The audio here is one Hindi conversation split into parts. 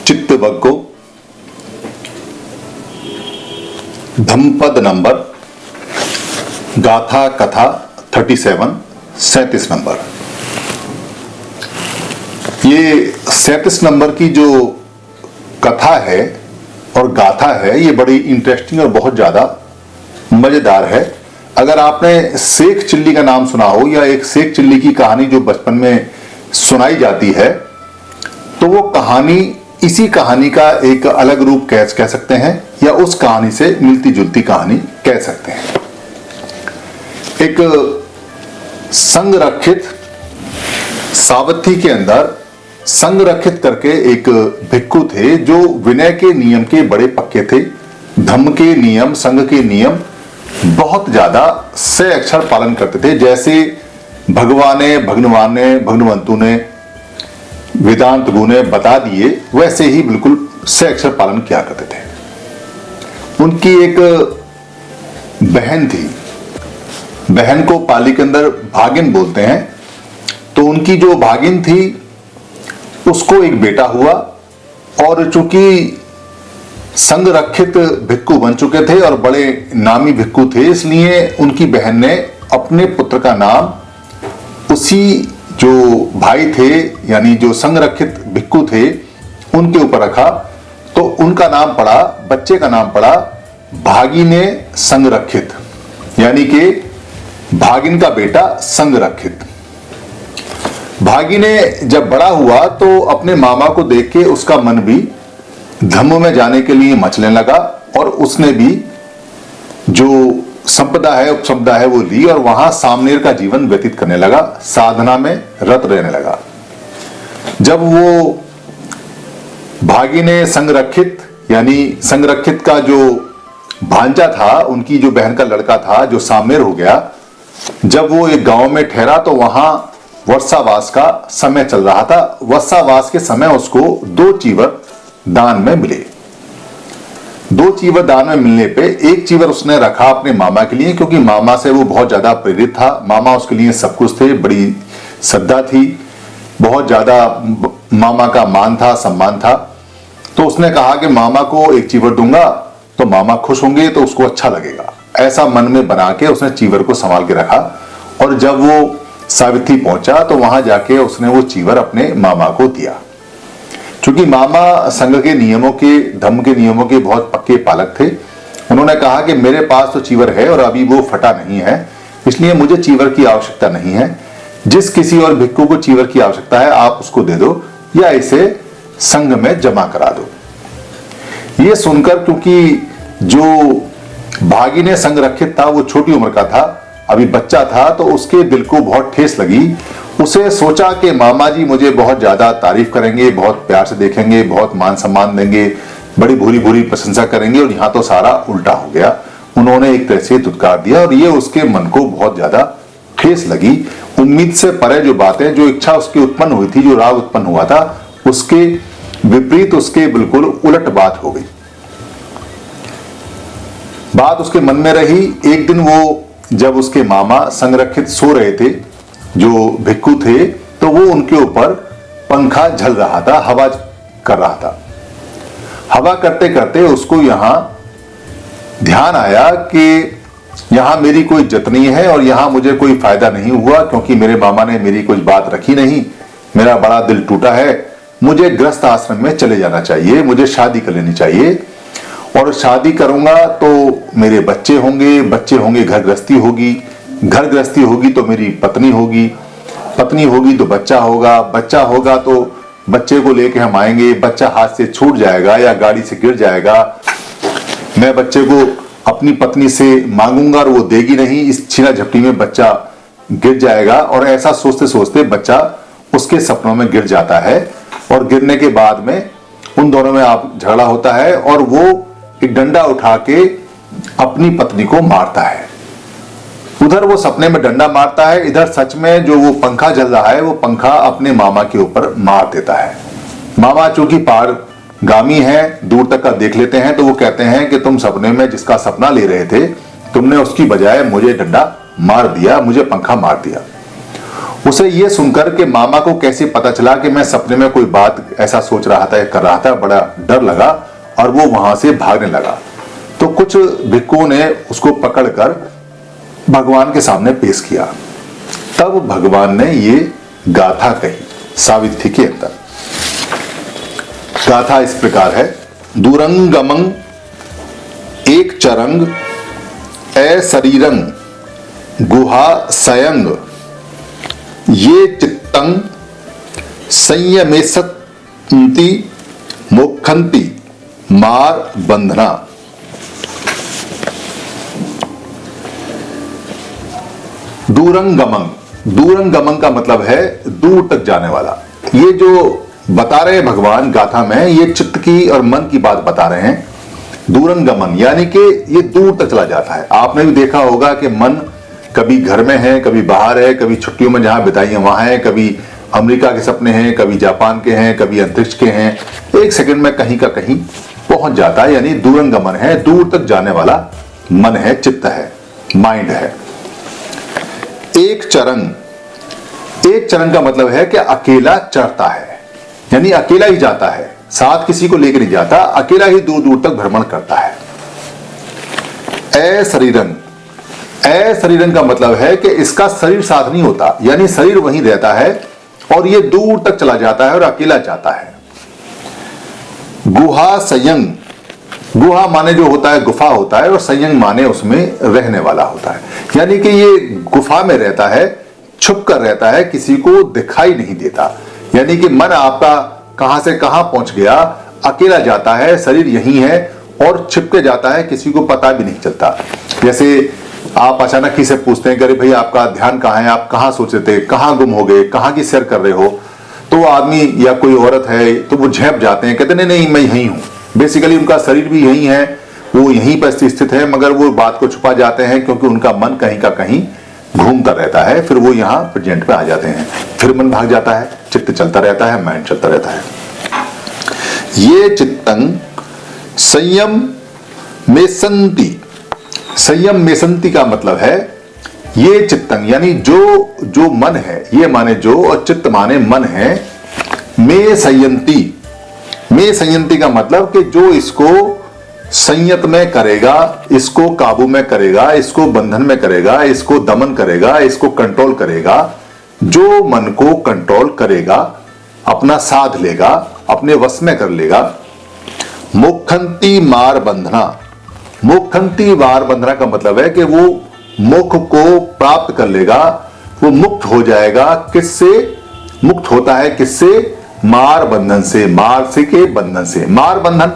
चित्तवग्गो, धम्पद नंबर, गाथा कथा 37 नंबर। ये 37 नंबर की जो कथा है और गाथा है ये बड़ी इंटरेस्टिंग और बहुत ज्यादा मजेदार है। अगर आपने शेख चिल्ली का नाम सुना हो या एक शेख चिल्ली की कहानी जो बचपन में सुनाई जाती है तो वो कहानी इसी कहानी का एक अलग रूप कह सकते हैं या उस कहानी से मिलती जुलती कहानी कह सकते हैं। एक संरक्षित सावथी के अंदर संरक्षित करके एक भिक्षु थे जो विनय के नियम के बड़े पक्के थे। धम्म के नियम, संघ के नियम बहुत ज्यादा से अक्षर पालन करते थे। जैसे भगवंतु ने वेदांत गुण ने बता दिए वैसे ही बिल्कुल से अक्षर पालन किया करते थे। उनकी एक बहन थी, बहन को पाली के अंदर भागिन बोलते हैं। तो उनकी जो भागिन थी उसको एक बेटा हुआ और चूंकि संरक्षित भिक्षु बन चुके थे और बड़े नामी भिक्षु थे इसलिए उनकी बहन ने अपने पुत्र का नाम उसी जो भाई थे यानी जो संरक्षित भिक्षु थे उनके ऊपर रखा। तो उनका नाम पड़ा, बच्चे का नाम पड़ा भागिने संरक्षित, यानी कि भागिन का बेटा संरक्षित। भागिने जब बड़ा हुआ तो अपने मामा को देख के उसका मन भी धम्म में जाने के लिए मचलने लगा और उसने भी जो संपदा है उपसंपदा है वो ली और वहां सामनेर का जीवन व्यतीत करने लगा, साधना में रत रहने लगा। जब वो भागिने संरक्षित यानी संरक्षित का जो भांजा था, उनकी जो बहन का लड़का था जो सामनेर हो गया, जब वो एक गांव में ठहरा तो वहां वर्षावास का समय चल रहा था। वर्षावास के समय उसको 2 चीवर दान में मिले। 2 चीवर दान में मिलने पे एक चीवर उसने रखा अपने मामा के लिए क्योंकि मामा से वो बहुत ज्यादा प्रेरित था। मामा उसके लिए सब कुछ थे, बड़ी श्रद्धा थी, बहुत ज्यादा मामा का मान था, सम्मान था। तो उसने कहा कि मामा को एक चीवर दूंगा तो मामा खुश होंगे तो उसको अच्छा लगेगा। ऐसा मन में बना के उसने चीवर को संभाल के रखा और जब वो सावित्री पहुंचा तो वहां जाके उसने वो चीवर अपने मामा को दिया। क्योंकि मामा संघ के नियमों के, धम्म के नियमों के बहुत पक्के पालक थे। उन्होंने कहा कि मेरे पास तो चीवर है और अभी वो फटा नहीं है, इसलिए मुझे चीवर की आवश्यकता नहीं है। जिस किसी और भिक्षु को चीवर की आवश्यकता है आप उसको दे दो या इसे संघ में जमा करा दो। ये सुनकर क्योंकि जो भागिने संरक्षित था वो छोटी उम्र का था, अभी बच्चा था, तो उसके दिल को बहुत ठेस लगी। उसे सोचा कि मामा जी मुझे बहुत ज्यादा तारीफ करेंगे, बहुत प्यार से देखेंगे, बहुत मान सम्मान देंगे, बड़ी भूरी भूरी प्रशंसा करेंगे और यहाँ तो सारा उल्टा हो गया। उन्होंने एक तरह से धुतकार दिया और ये उसके मन को बहुत ज्यादा ठेस लगी। उम्मीद से परे जो बातें, जो इच्छा उसकी उत्पन्न हुई थी, जो राग उत्पन्न हुआ था, उसके विपरीत उसके बिल्कुल उलट बात हो गई। बात उसके मन में रही। एक दिन वो जब उसके मामा संरक्षित सो रहे थे, जो भिक्षु थे, तो वो उनके ऊपर पंखा झल रहा था, हवा कर रहा था। हवा करते करते उसको यहां ध्यान आया कि यहां मेरी कोई इज्जत नहीं है और यहां मुझे कोई फायदा नहीं हुआ क्योंकि मेरे मामा ने मेरी कुछ बात रखी नहीं। मेरा बड़ा दिल टूटा है, मुझे गृहस्थ आश्रम में चले जाना चाहिए, मुझे शादी कर लेनी चाहिए और शादी करूंगा तो मेरे बच्चे होंगे, घर गृहस्थी होगी, घर गृहस्थी होगी तो मेरी पत्नी होगी तो बच्चा होगा तो बच्चे को लेके हम आएंगे, बच्चा हाथ से छूट जाएगा या गाड़ी से गिर जाएगा, मैं बच्चे को अपनी पत्नी से मांगूंगा और वो देगी नहीं, इस छीना झपटी में बच्चा गिर जाएगा। और ऐसा सोचते सोचते बच्चा उसके सपनों में गिर जाता है और गिरने के बाद में उन दोनों में आप झगड़ा होता है और वो एक डंडा उठा के अपनी पत्नी को मारता है। उधर वो सपने में डंडा मारता है, इधर सच में जो वो पंखा जल रहा है वो पंखा अपने मामा के ऊपर मार देता है। मामा चूंकि पारगामी है, दूर तक का देख लेते हैं, तो वो कहते हैं कि तुम सपने में जिसका सपना ले रहे थे तुमने उसकी बजाय मुझे डंडा मार दिया, मुझे पंखा मार दिया। उसे ये सुनकर कि मामा को कैसे पता चला कि मैं सपने में कोई बात ऐसा सोच रहा था या कर रहा था, बड़ा डर लगा और वो वहां से भागने लगा। तो कुछ भिक्षुओं ने उसको पकड़कर भगवान के सामने पेश किया। तब भगवान ने ये गाथा कही सावित्री के अंदर। गाथा इस प्रकार है, दूरंगमं एक चरंग ए शरीरंग गुहा सयंग ये चित्तं संयमेसन्ति मोक्षन्ति मार बंधना। दूरंगमं, दूरंगमन का मतलब है दूर तक जाने वाला। ये जो बता रहे हैं भगवान गाथा में, ये चित्त की और मन की बात बता रहे हैं। दूरंगमन यानी कि ये दूर तक चला जाता है। आपने भी देखा होगा कि मन कभी घर में है, कभी बाहर है, कभी छुट्टियों में जहां बिताई है वहां है, कभी अमेरिका के सपने हैं, कभी जापान के हैं, कभी अंतरिक्ष के हैं। एक सेकंड में कहीं का कहीं पहुंच जाता है, यानी दूरंगमन है, दूर तक जाने वाला मन है, चित्त है, माइंड है। एक चरंग, एक चरंग का मतलब है कि अकेला चढ़ता है, यानी अकेला ही जाता है, साथ किसी को लेकर नहीं जाता, अकेला ही दूर दूर तक भ्रमण करता है। ए शरीरन, ए शरीरन का मतलब है कि इसका शरीर साथ नहीं होता, यानी शरीर वहीं रहता है और ये दूर तक चला जाता है और अकेला जाता है। गुहा संयंग, गुहा माने जो होता है गुफा होता है, और संयंग माने उसमें रहने वाला होता है, यानी कि ये गुफा में रहता है, छुप कर रहता है, किसी को दिखाई नहीं देता। यानी कि मन आपका कहां से कहां पहुंच गया, अकेला जाता है, शरीर यहीं है और छिप के जाता है, किसी को पता भी नहीं चलता। जैसे आप अचानक ही से पूछते हैं कि अरे भाई आपका ध्यान कहाँ है, आप कहाँ सोच रहे थे, कहाँ गुम हो गए, कहाँ की सैर कर रहे हो, तो आदमी या कोई औरत है तो वो झेप जाते हैं, कहते नहीं मैं यहीं हूं। बेसिकली उनका शरीर भी यहीं है, वो यहीं पर स्थित है, मगर वो बात को छुपा जाते हैं क्योंकि उनका मन कहीं का कहीं घूमता रहता है। फिर वो यहाँ प्रेजेंट में आ जाते हैं, फिर मन भाग जाता है, चित्त चलता रहता है, माइंड चलता रहता है। ये चित्तं संयम में संति, संयम में संति का मतलब है ये चित्तं यानी जो मन है, ये माने जो और चित्त माने मन है। में संयंती, में संयंती का मतलब कि जो इसको संयत में करेगा, इसको काबू में करेगा, इसको बंधन में करेगा, इसको दमन करेगा, इसको कंट्रोल करेगा। जो मन को कंट्रोल करेगा, अपना साध लेगा, अपने वश में कर लेगा। मोक्षंती मार बंधना, मोक्षंती मार बंधना का मतलब है कि वो मोक्ष को प्राप्त कर लेगा, वो मुक्त हो जाएगा। किससे मुक्त होता है, किससे? मार बंधन से, मार से के बंधन से। मार बंधन,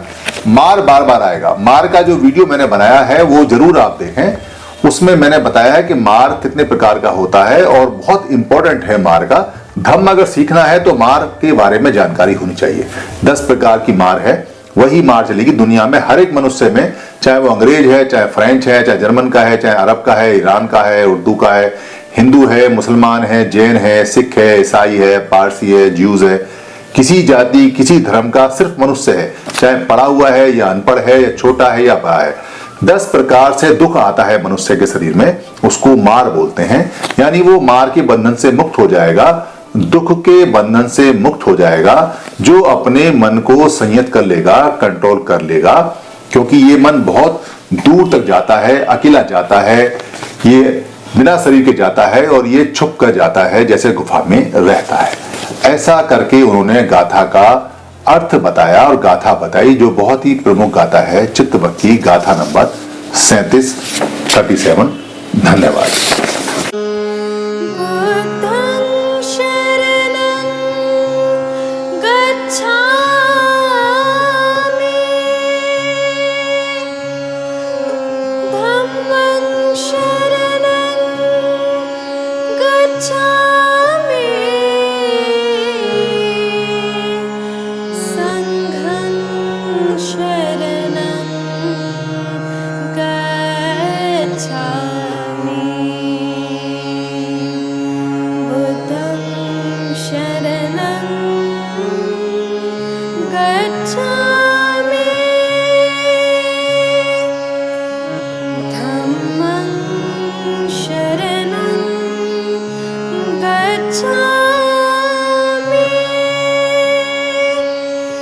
मार बार बार आएगा। मार का जो वीडियो मैंने बनाया है वो जरूर आप देखें, उसमें मैंने बताया है कि मार कितने प्रकार का होता है और बहुत इंपॉर्टेंट है मार का। धम्म अगर सीखना है तो मार के बारे में जानकारी होनी चाहिए। 10 प्रकार की मार है, वही मार चलेगी दुनिया में हर एक मनुष्य में, चाहे वो अंग्रेज है, चाहे फ्रेंच है, चाहे जर्मन का है, चाहे अरब का है, ईरान का है, उर्दू का है, हिंदू है, मुसलमान है, जैन है, सिख है, ईसाई है, पारसी है, ज्यूज है, किसी जाति किसी धर्म का सिर्फ मनुष्य है, चाहे पढ़ा हुआ है या अनपढ़ है या छोटा है या बड़ा है। 10 प्रकार से दुख आता है मनुष्य के शरीर में, उसको मार बोलते हैं। यानी वो मार के बंधन से मुक्त हो जाएगा, दुख के बंधन से मुक्त हो जाएगा, जो अपने मन को संयत कर लेगा, कंट्रोल कर लेगा। क्योंकि ये मन बहुत दूर तक जाता है, अकेला जाता है, ये बिना शरीर के जाता है और ये छुप कर जाता है, जैसे गुफा में रहता है। ऐसा करके उन्होंने गाथा का अर्थ बताया और गाथा बताई, जो बहुत ही प्रमुख गाथा है, चित्तवक्की गाथा नंबर 37। धन्यवाद। शरणं गच्छामि।